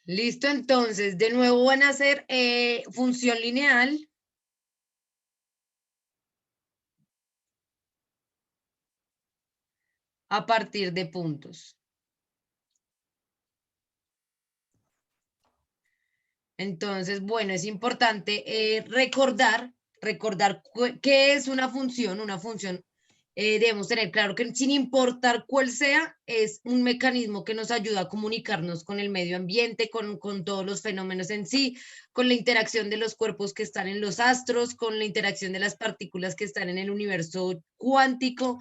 Listo, entonces, de nuevo van a hacer función lineal. A partir de puntos. Entonces, bueno, es importante recordar qué es una función. Una función debemos tener claro que sin importar cuál sea, es un mecanismo que nos ayuda a comunicarnos con el medio ambiente, con todos los fenómenos en sí, con la interacción de los cuerpos que están en los astros, con la interacción de las partículas que están en el universo cuántico,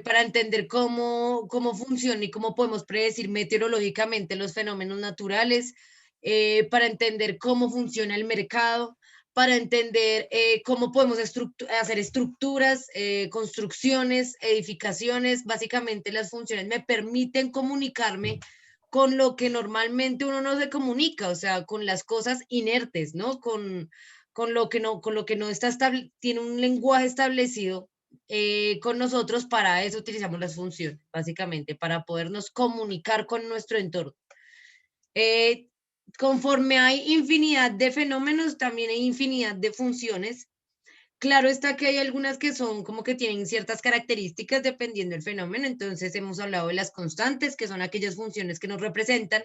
para entender cómo funciona y cómo podemos predecir meteorológicamente los fenómenos naturales, para entender cómo funciona el mercado, para entender cómo podemos hacer estructuras, construcciones, edificaciones. Básicamente las funciones me permiten comunicarme con lo que normalmente uno no se comunica, o sea, con las cosas inertes, ¿no? Con lo que no está tiene un lenguaje establecido con nosotros. Para eso utilizamos las funciones, básicamente, para podernos comunicar con nuestro entorno. Eh, Conforme hay infinidad de fenómenos, también hay infinidad de funciones. Claro está que hay algunas que son como que tienen ciertas características dependiendo del fenómeno. Entonces hemos hablado de las constantes, que son aquellas funciones que nos representan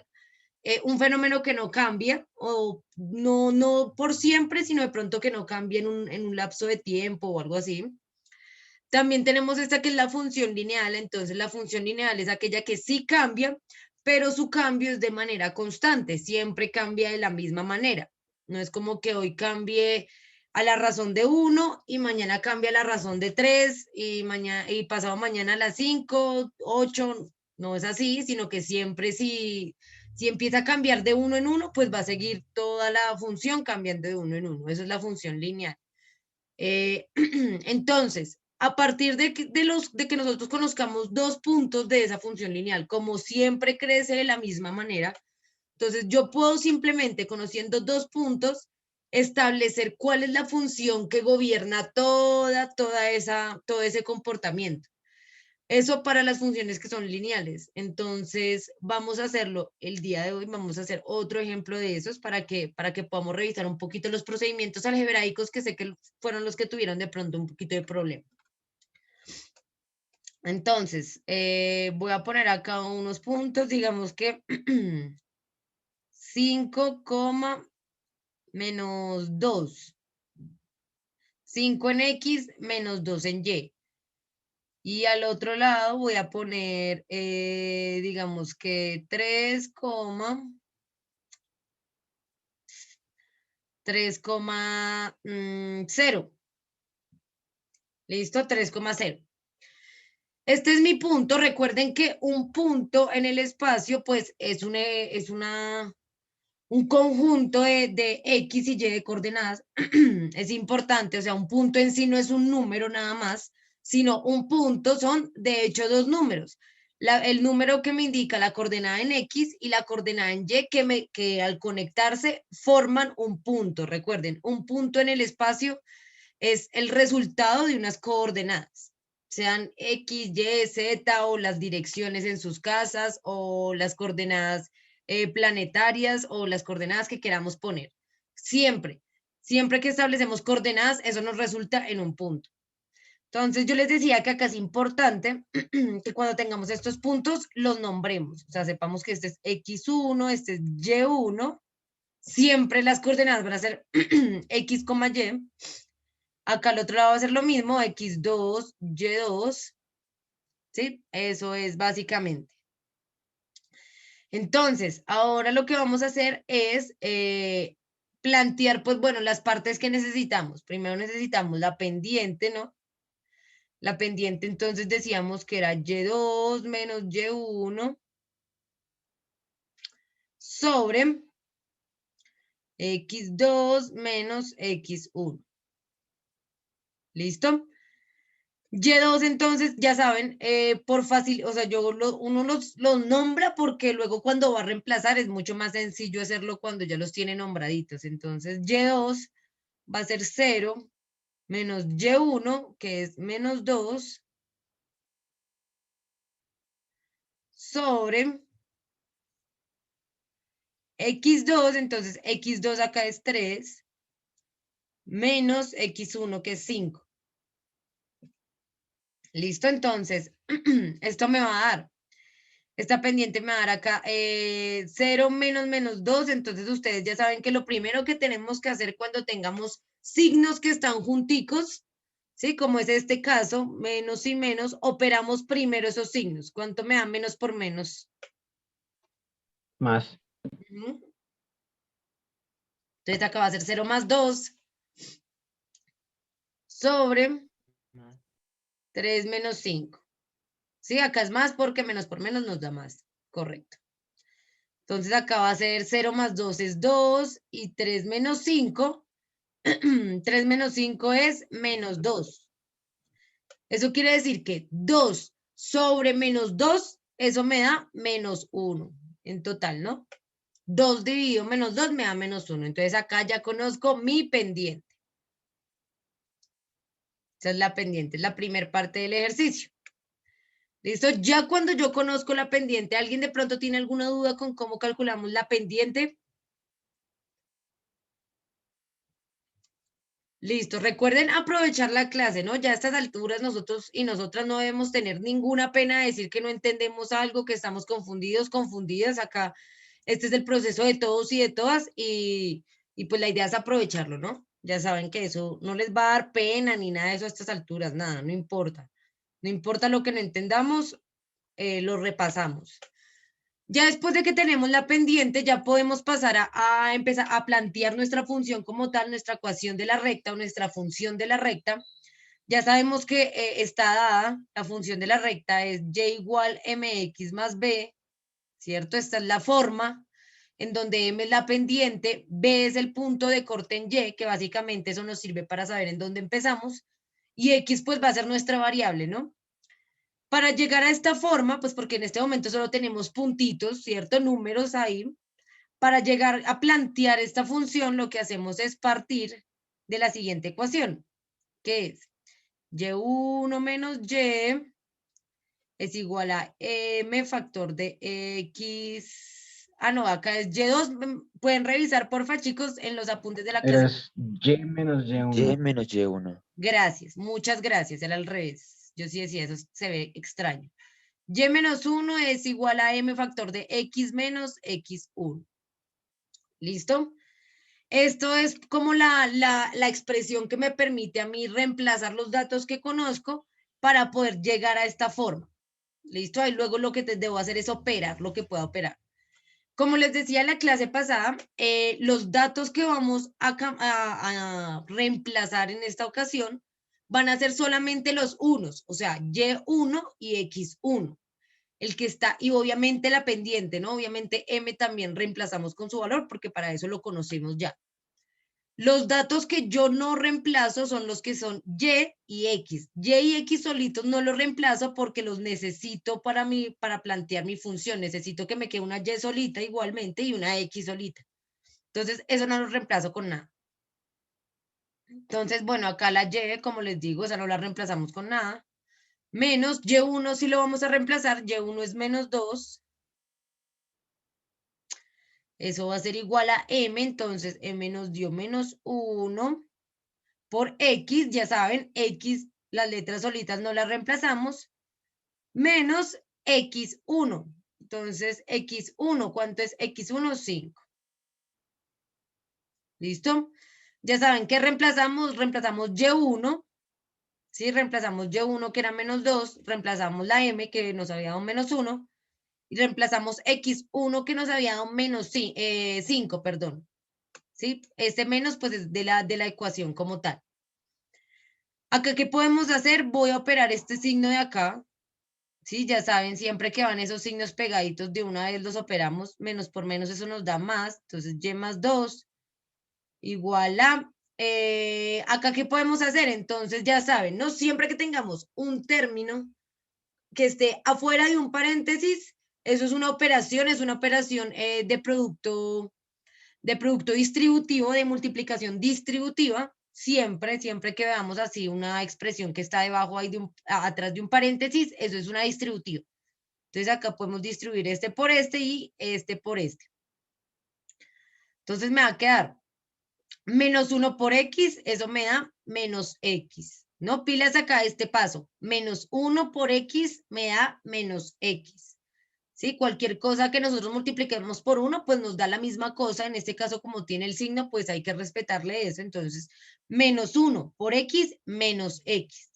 un fenómeno que no cambia, o no por siempre, sino de pronto que no cambia en un lapso de tiempo o algo así. También tenemos esta que es la función lineal. Entonces la función lineal es aquella que sí cambia, pero su cambio es de manera constante, siempre cambia de la misma manera. No es como que hoy cambie a la razón de 1 y mañana cambia a la razón de 3 y, y pasado mañana a las 5, 8. No es así, sino que siempre si empieza a cambiar de uno en uno, pues va a seguir toda la función cambiando de uno en uno. Eso es la función lineal. Entonces, a partir de que nosotros conozcamos dos puntos de esa función lineal, como siempre crece de la misma manera, entonces yo puedo simplemente, conociendo dos puntos, establecer cuál es la función que gobierna todo ese comportamiento. Eso para las funciones que son lineales. Entonces, vamos a hacerlo el día de hoy. Vamos a hacer otro ejemplo de esos para que podamos revisar un poquito los procedimientos algebraicos, que sé que fueron los que tuvieron de pronto un poquito de problema. Entonces, voy a poner acá unos puntos, digamos que 5, menos 2. 5 en X menos 2 en Y. Y al otro lado voy a poner, digamos que 3,0. ¿Listo? 3,0. Este es mi punto. Recuerden que un punto en el espacio, pues, un conjunto de X y Y de coordenadas. Es importante, o sea, un punto en sí no es un número nada más, sino un punto son, de hecho, dos números. El número que me indica la coordenada en X y la coordenada en Y, que al conectarse forman un punto. Recuerden, un punto en el espacio es el resultado de unas coordenadas, sean X, Y, Z, o las direcciones en sus casas, o las coordenadas planetarias, o las coordenadas que queramos poner. Siempre que establecemos coordenadas, eso nos resulta en un punto. Entonces yo les decía que acá es importante que cuando tengamos estos puntos los nombremos, o sea, sepamos que este es X1, este es Y1. Siempre las coordenadas van a ser X, Y. Acá al otro lado va a ser lo mismo, X2, Y2, ¿sí? Eso es básicamente. Entonces, ahora lo que vamos a hacer es plantear, pues bueno, las partes que necesitamos. Primero necesitamos la pendiente, ¿no? La pendiente, entonces decíamos que era Y2 menos Y1 sobre X2 menos X1. ¿Listo? Y2, entonces, ya saben, por fácil, o sea, uno los nombra porque luego cuando va a reemplazar es mucho más sencillo hacerlo cuando ya los tiene nombraditos. Entonces, Y2 va a ser 0 menos Y1, que es menos 2, sobre x2, entonces x2 acá es 3, menos x1 que es 5. ¿Listo? Entonces, esto me va a dar, esta pendiente me va a dar acá 0 menos menos 2, entonces ustedes ya saben que lo primero que tenemos que hacer cuando tengamos signos que están junticos, ¿sí? Como es este caso, menos y menos, operamos primero esos signos. ¿Cuánto me da menos por menos? Más. Ujú. Entonces acá va a ser 0 más 2 sobre 3 menos 5. Sí, acá es más porque menos por menos nos da más. Correcto. Entonces acá va a ser 0 más 2 es 2 y 3 menos 5. 3 menos 5 es menos 2. Eso quiere decir que 2 sobre menos 2, eso me da menos 1 en total, ¿no? 2 dividido menos 2 me da menos 1. Entonces acá ya conozco mi pendiente. Esa es la pendiente, es la primera parte del ejercicio. ¿Listo? Ya cuando yo conozco la pendiente, ¿alguien de pronto tiene alguna duda con cómo calculamos la pendiente? Listo, recuerden aprovechar la clase, ¿no? Ya a estas alturas nosotros y nosotras no debemos tener ninguna pena de decir que no entendemos algo, que estamos confundidos, confundidas. Acá este es el proceso de todos y de todas y pues la idea es aprovecharlo, ¿no? Ya saben que eso no les va a dar pena ni nada de eso a estas alturas, nada, no importa. No importa lo que no entendamos, lo repasamos. Ya después de que tenemos la pendiente, ya podemos pasar a empezar a plantear nuestra función como tal, nuestra ecuación de la recta o nuestra función de la recta. Ya sabemos que está dada, la función de la recta es y igual mx más b, ¿cierto? Esta es la forma en donde m es la pendiente, b es el punto de corte en y, que básicamente eso nos sirve para saber en dónde empezamos, y x pues va a ser nuestra variable, ¿no? Para llegar a esta forma, pues porque en este momento solo tenemos puntitos, ¿cierto? Números ahí. Para llegar a plantear esta función, lo que hacemos es partir de la siguiente ecuación, que es y1 menos y es igual a m factor de x. Ah, no, acá es y2. Pueden revisar, porfa, chicos, en los apuntes de la clase. Eres y menos Y y1. menos Y1. Gracias, muchas gracias. Era al revés. Yo sí decía, eso se ve extraño. Y menos 1 es igual a m factor de x menos x1. ¿Listo? Esto es como la expresión que me permite a mí reemplazar los datos que conozco para poder llegar a esta forma. ¿Listo? Ahí luego lo que debo hacer es operar lo que pueda operar. Como les decía en la clase pasada, los datos que vamos a reemplazar en esta ocasión van a ser solamente los unos, o sea, y1 y x1 el que está, y obviamente la pendiente, ¿no? Obviamente M también reemplazamos con su valor porque para eso lo conocemos ya. Los datos que yo no reemplazo son los que son y X. Y X solitos no los reemplazo porque los necesito para plantear mi función. Necesito que me quede una Y solita igualmente y una X solita. Entonces, eso no lo reemplazo con nada. Entonces, bueno, acá la Y, como les digo, esa no la reemplazamos con nada. Menos Y1 si lo vamos a reemplazar. Y1 es menos 2. Eso va a ser igual a M, entonces M nos dio menos 1 por X, ya saben, X, las letras solitas no las reemplazamos, menos X1. Entonces, X1, ¿cuánto es X1? 5. ¿Listo? Ya saben que reemplazamos Y1, ¿sí? Reemplazamos Y1 que era menos 2, reemplazamos la M que nos había dado menos 1, y reemplazamos X1 que nos había dado menos 5, perdón. ¿Sí? Este menos pues es de la ecuación como tal. Acá, ¿qué podemos hacer? Voy a operar este signo de acá. Sí, ya saben, siempre que van esos signos pegaditos de una vez los operamos. Menos por menos, eso nos da más. Entonces, y más 2 igual a... acá, ¿qué podemos hacer? Entonces, ya saben, ¿no? Siempre que tengamos un término que esté afuera de un paréntesis, eso es una operación de producto distributivo, de multiplicación distributiva, siempre que veamos así una expresión que está debajo ahí atrás de un paréntesis, eso es una distributiva. Entonces acá podemos distribuir este por este y este por este. Entonces me va a quedar menos 1 por X, eso me da menos X. No pilas acá este paso. Menos 1 por X me da menos X. ¿Sí? Cualquier cosa que nosotros multipliquemos por 1, pues nos da la misma cosa. En este caso, como tiene el signo, pues hay que respetarle eso. Entonces, menos 1 por X menos X.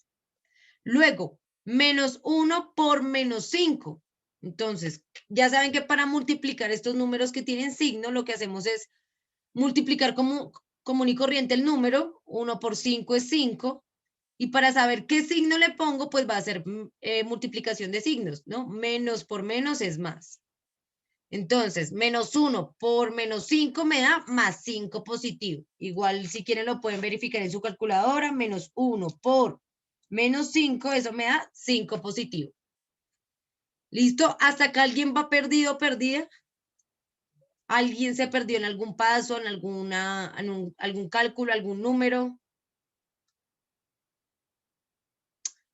Luego, menos 1 por menos 5. Entonces, ya saben que para multiplicar estos números que tienen signo, lo que hacemos es multiplicar como común y corriente el número. 1 por 5 es 5. Y para saber qué signo le pongo, pues va a ser multiplicación de signos, ¿no? Menos por menos es más. Entonces, menos 1 por menos 5 me da más 5 positivo. Igual si quieren lo pueden verificar en su calculadora. Menos 1 por menos 5, eso me da 5 positivo. ¿Listo? ¿Hasta acá alguien va perdido o perdida? ¿Alguien se perdió en algún paso, en algún cálculo, algún número?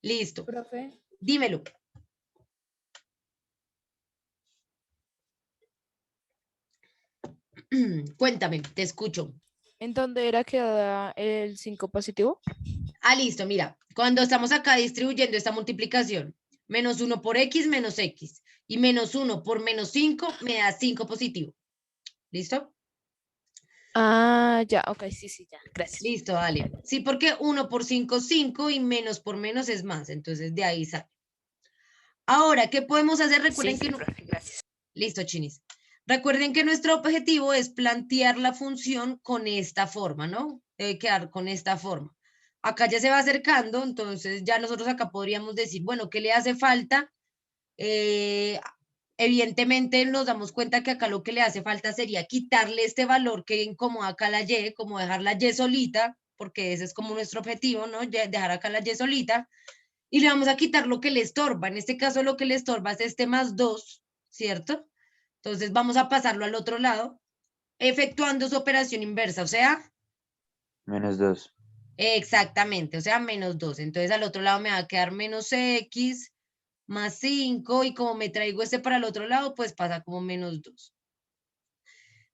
Listo. Profe, Dímelo. Cuéntame, te escucho. ¿en dónde era que da el 5 positivo? Listo, mira, cuando estamos acá distribuyendo esta multiplicación, menos 1 por X menos X, y menos 1 por menos 5 me da 5 positivo. ¿Listo? Ah, ya, ok, sí, sí, ya, gracias. Listo, dale. Sí, porque 1 por 5 es 5 y menos por menos es más, entonces de ahí sale. Ahora, ¿qué podemos hacer? Sí, Recuerden que sí, no... profe, gracias. Listo, chinis. Recuerden que nuestro objetivo es plantear la función con esta forma, ¿no? Debe quedar con esta forma. Acá ya se va acercando, entonces ya nosotros acá podríamos decir, bueno, ¿qué le hace falta? Eh, Evidentemente nos damos cuenta que acá lo que le hace falta sería quitarle este valor que incomoda acá la Y, como dejar la Y solita, porque ese es como nuestro objetivo, ¿no? Dejar acá la Y solita, y le vamos a quitar lo que le estorba. En este caso lo que le estorba es este más 2, ¿cierto? Entonces vamos a pasarlo al otro lado, efectuando su operación inversa, o sea, Menos 2. exactamente, o sea, menos 2. Entonces al otro lado me va a quedar menos X más 5 y como me traigo este para el otro lado, pues pasa como menos 2.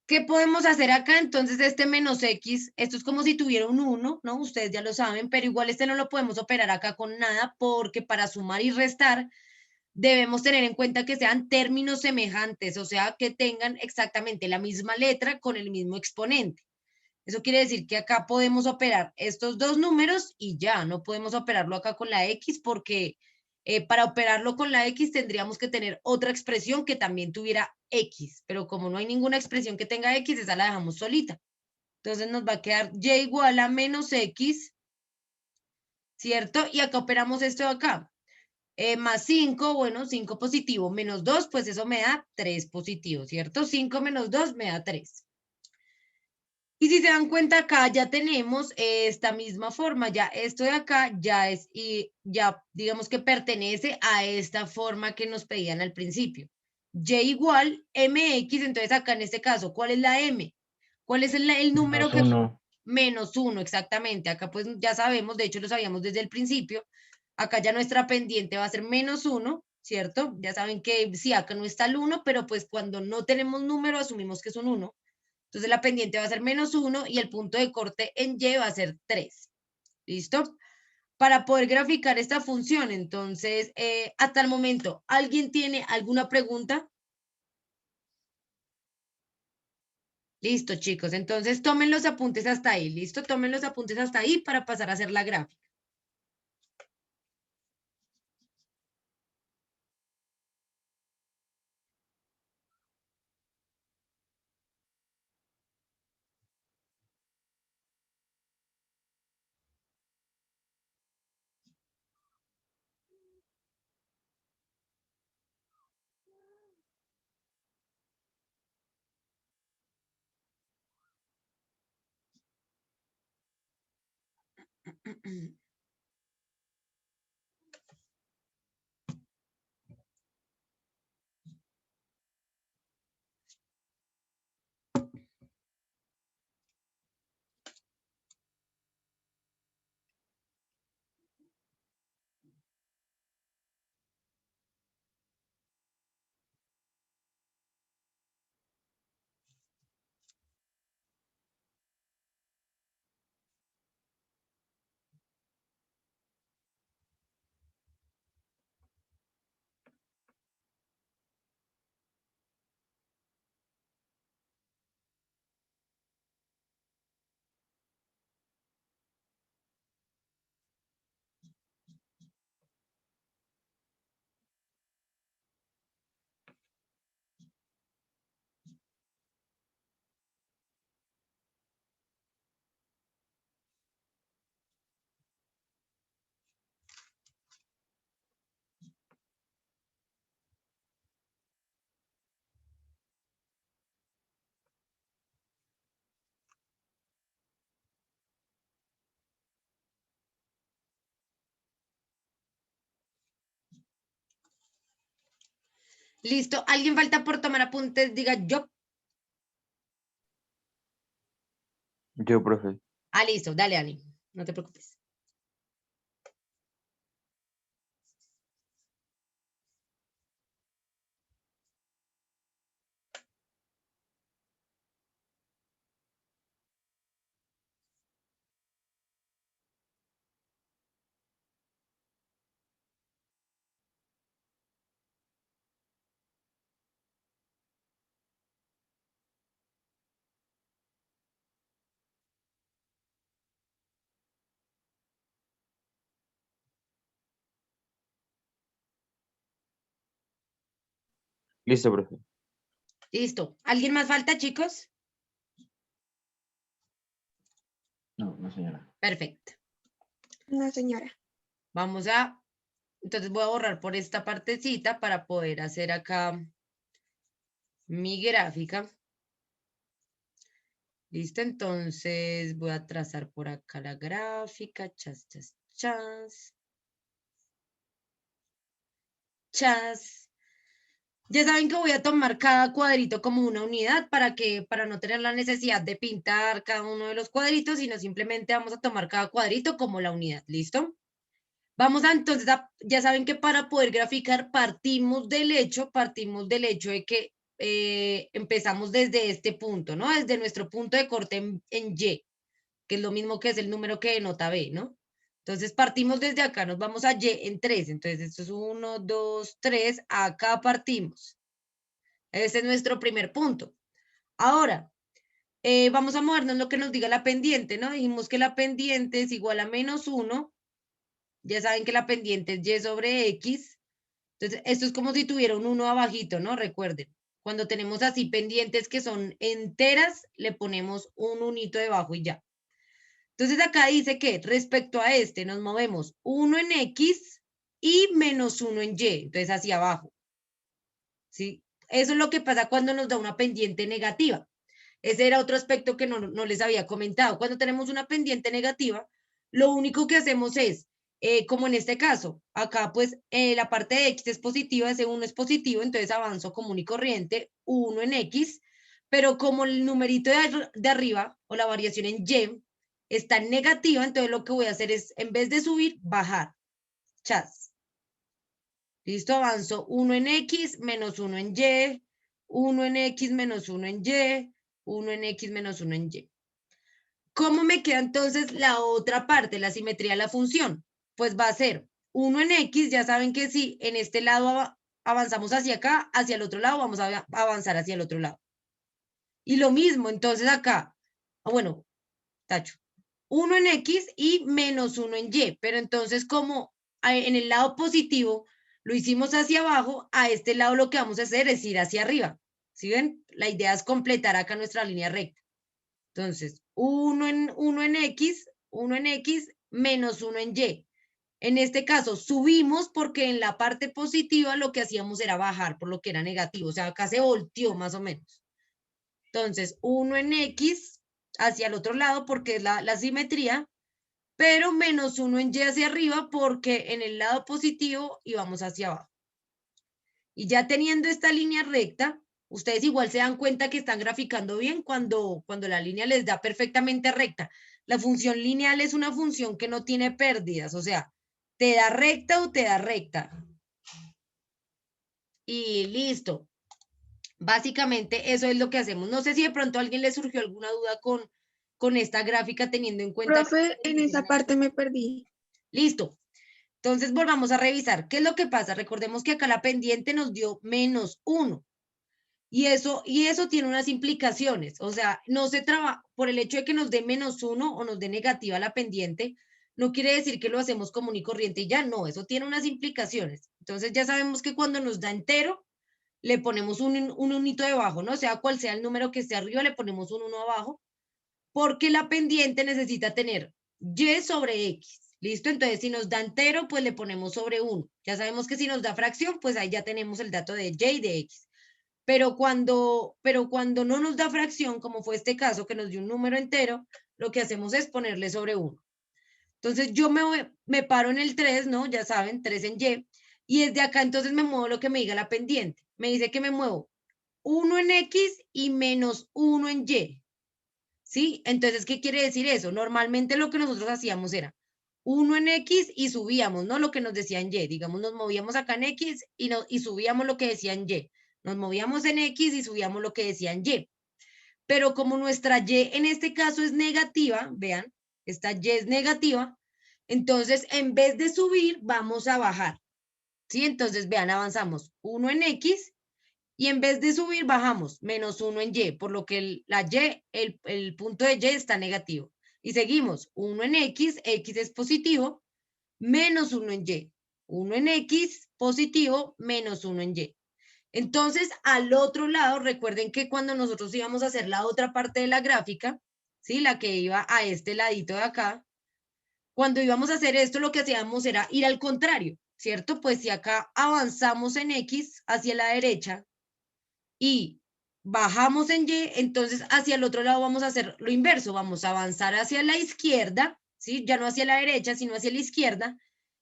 ¿Qué podemos hacer acá? Entonces este menos X, esto es como si tuviera un 1, ¿no? Ustedes ya lo saben, pero igual este no lo podemos operar acá con nada porque para sumar y restar debemos tener en cuenta que sean términos semejantes, o sea, que tengan exactamente la misma letra con el mismo exponente. Eso quiere decir que acá podemos operar estos dos números y ya, no podemos operarlo acá con la X porque para operarlo con la X tendríamos que tener otra expresión que también tuviera X, pero como no hay ninguna expresión que tenga X, esa la dejamos solita. Entonces nos va a quedar Y igual a menos X, ¿cierto? Y acá operamos esto de acá. Más 5, bueno, 5 positivo, menos 2, pues eso me da 3 positivo, ¿cierto? 5 menos 2 me da 3. Y si se dan cuenta acá ya tenemos esta misma forma, ya esto de acá ya es, y ya digamos que pertenece a esta forma que nos pedían al principio. Y igual mx, entonces acá en este caso, ¿cuál es la m? ¿Cuál es el número Menos que... uno. Menos 1, exactamente. Acá pues ya sabemos, de hecho lo sabíamos desde el principio. Acá ya nuestra pendiente va a ser menos 1, ¿cierto? Ya saben que sí, acá no está el 1, pero pues cuando no tenemos número asumimos que es un 1. Entonces la pendiente va a ser menos 1 y el punto de corte en Y va a ser 3. ¿Listo? Para poder graficar esta función, entonces, hasta el momento, ¿alguien tiene alguna pregunta? Listo, chicos. Entonces tomen los apuntes hasta ahí. ¿Listo? Tomen los apuntes hasta ahí para pasar a hacer la gráfica. Listo. ¿Alguien falta por tomar apuntes? Diga yo. Yo, profe. Ah, listo. Dale, Ani. No te preocupes. Listo, profe. Listo. ¿Alguien más falta, chicos? No, señora. Perfecto. No, señora. Vamos a... Entonces voy a borrar por esta partecita para poder hacer acá mi gráfica. Listo, entonces voy a trazar por acá la gráfica. Chas, chas, chas. Chas. Ya saben que voy a tomar cada cuadrito como una unidad para no tener la necesidad de pintar cada uno de los cuadritos, sino simplemente vamos a tomar cada cuadrito como la unidad. ¿Listo? Vamos a entonces, ya saben que para poder graficar partimos del hecho de que empezamos desde este punto, ¿no? Desde nuestro punto de corte en Y, que es lo mismo que es el número que denota B, ¿no? Entonces partimos desde acá, nos vamos a Y en 3, entonces esto es 1, 2, 3, acá partimos. Ese es nuestro primer punto. Ahora, vamos a movernos lo que nos diga la pendiente, ¿no? Dijimos que la pendiente es igual a -1. Ya saben que la pendiente es Y sobre X. Entonces, esto es como si tuviera un 1 abajito, ¿no? Recuerden, cuando tenemos así pendientes que son enteras, le ponemos un unito debajo y ya. Entonces, acá dice que respecto a este nos movemos 1 en X y -1 en Y. Entonces, hacia abajo. ¿Sí? Eso es lo que pasa cuando nos da una pendiente negativa. Ese era otro aspecto que no les había comentado. Cuando tenemos una pendiente negativa, lo único que hacemos es, como en este caso, acá pues la parte de X es positiva, ese 1 es positivo, entonces avanzo común y corriente, 1 en X, pero como el numerito de arriba o la variación en Y está en negativa, entonces lo que voy a hacer es, en vez de subir, bajar. Chas. Listo, avanzo 1 en X menos 1 en Y, 1 en X menos 1 en Y, 1 en X menos 1 en Y. ¿Cómo me queda entonces la otra parte, la simetría de la función? Pues va a ser 1 en X, ya saben que si en este lado avanzamos hacia acá, hacia el otro lado vamos a avanzar hacia el otro lado. Y lo mismo, entonces acá, bueno, tacho, 1 en X y menos 1 en Y, pero entonces como en el lado positivo lo hicimos hacia abajo, a este lado lo que vamos a hacer es ir hacia arriba. ¿Sí ven? La idea es completar acá nuestra línea recta. Entonces, 1 en X, 1 en X, menos 1 en Y. En este caso, subimos porque en la parte positiva lo que hacíamos era bajar por lo que era negativo. O sea, acá se volteó más o menos. Entonces, 1 en X hacia el otro lado porque es la simetría, pero menos 1 en Y hacia arriba porque en el lado positivo íbamos hacia abajo. Y ya teniendo esta línea recta, ustedes igual se dan cuenta que están graficando bien cuando la línea les da perfectamente recta. La función lineal es una función que no tiene pérdidas, o sea, te da recta o te da recta. Y listo. Básicamente eso es lo que hacemos. No sé si de pronto a alguien le surgió alguna duda con esta gráfica teniendo en cuenta... Profe, en esa parte me perdí. Listo. Entonces volvamos a revisar. ¿Qué es lo que pasa? Recordemos que acá la pendiente nos dio -1. Y eso tiene unas implicaciones. O sea, no se trabaja por el hecho de que nos dé -1 o nos dé negativa la pendiente, no quiere decir que lo hacemos común y corriente y ya no, eso tiene unas implicaciones. Entonces ya sabemos que cuando nos da entero, le ponemos un unito debajo, ¿no? Sea cual sea el número que esté arriba, le ponemos un 1 abajo, porque la pendiente necesita tener Y sobre X. ¿Listo? Entonces, si nos da entero, pues le ponemos sobre 1. Ya sabemos que si nos da fracción, pues ahí ya tenemos el dato de Y y de X. Pero cuando no nos da fracción, como fue este caso, que nos dio un número entero, lo que hacemos es ponerle sobre 1. Entonces, yo me paro en el 3, ¿no? Ya saben, 3 en Y. y desde acá entonces me muevo lo que me diga la pendiente. Me dice que me muevo 1 en X y menos 1 en Y. ¿Sí? Entonces, ¿qué quiere decir eso? Normalmente lo que nosotros hacíamos era 1 en X y subíamos, ¿no? Lo que nos decía en Y. Digamos, nos movíamos acá en X y subíamos lo que decía en Y. Nos movíamos en X y subíamos lo que decía en Y. Pero como nuestra Y en este caso es negativa, vean, esta Y es negativa, entonces en vez de subir, vamos a bajar. ¿Sí? Entonces, vean, avanzamos 1 en X y en vez de subir, bajamos menos 1 en Y, por lo que el punto de Y está negativo. Y seguimos, 1 en X, X es positivo, menos 1 en Y. 1 en X, positivo, menos 1 en Y. Entonces, al otro lado, recuerden que cuando nosotros íbamos a hacer la otra parte de la gráfica, ¿sí? La que iba a este ladito de acá, cuando íbamos a hacer esto, lo que hacíamos era ir al contrario, ¿cierto? Pues si acá avanzamos en X hacia la derecha y bajamos en Y, entonces hacia el otro lado vamos a hacer lo inverso, vamos a avanzar hacia la izquierda, ¿sí? Ya no hacia la derecha, sino hacia la izquierda,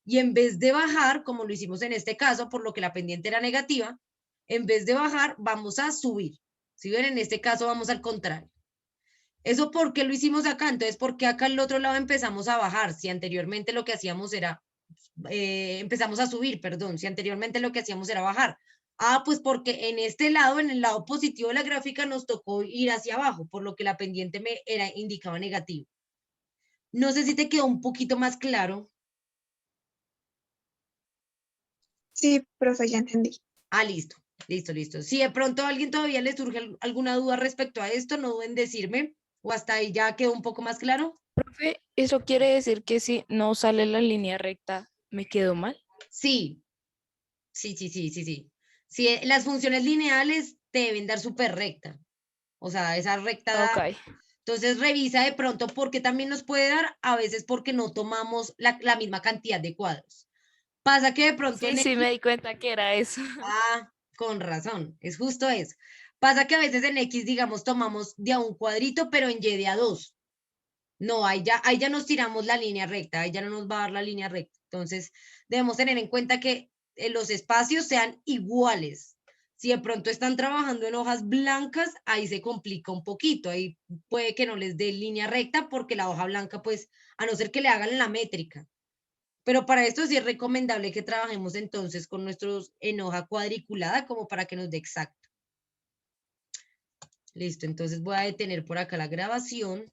y en vez de bajar, como lo hicimos en este caso, por lo que la pendiente era negativa, en vez de bajar, vamos a subir. ¿Sí ven? En este caso vamos al contrario. ¿Eso por qué lo hicimos acá? Entonces, ¿por qué acá al otro lado empezamos a bajar? Si anteriormente lo que hacíamos era, empezamos a subir, perdón, si anteriormente lo que hacíamos era bajar. Ah, pues porque en este lado, en el lado positivo de la gráfica, nos tocó ir hacia abajo, por lo que la pendiente indicaba negativo. No sé si te quedó un poquito más claro. Sí, profe, ya entendí. Ah, listo, listo, listo. Si de pronto a alguien todavía le surge alguna duda respecto a esto, no duden en decirme, o hasta ahí ya quedó un poco más claro. Profe, ¿eso quiere decir que si no sale la línea recta, me quedo mal? Sí, sí, sí, sí, sí, sí. Sí, las funciones lineales te deben dar súper recta. O sea, esa recta Ok. da. Entonces revisa de pronto porque también nos puede dar, a veces porque no tomamos la misma cantidad de cuadros. Pasa que de pronto Sí, en sí, me X, di cuenta que era eso. con razón, es justo eso. Pasa que a veces en X, digamos, tomamos de a un cuadrito, pero en Y de a dos. No, ahí ya nos tiramos la línea recta, ahí ya no nos va a dar la línea recta. Entonces, debemos tener en cuenta que los espacios sean iguales. Si de pronto están trabajando en hojas blancas, ahí se complica un poquito, ahí puede que no les dé línea recta porque la hoja blanca, pues, a no ser que le hagan la métrica. Pero para esto sí es recomendable que trabajemos entonces con nuestros en hoja cuadriculada como para que nos dé exacto. Listo, entonces voy a detener por acá la grabación.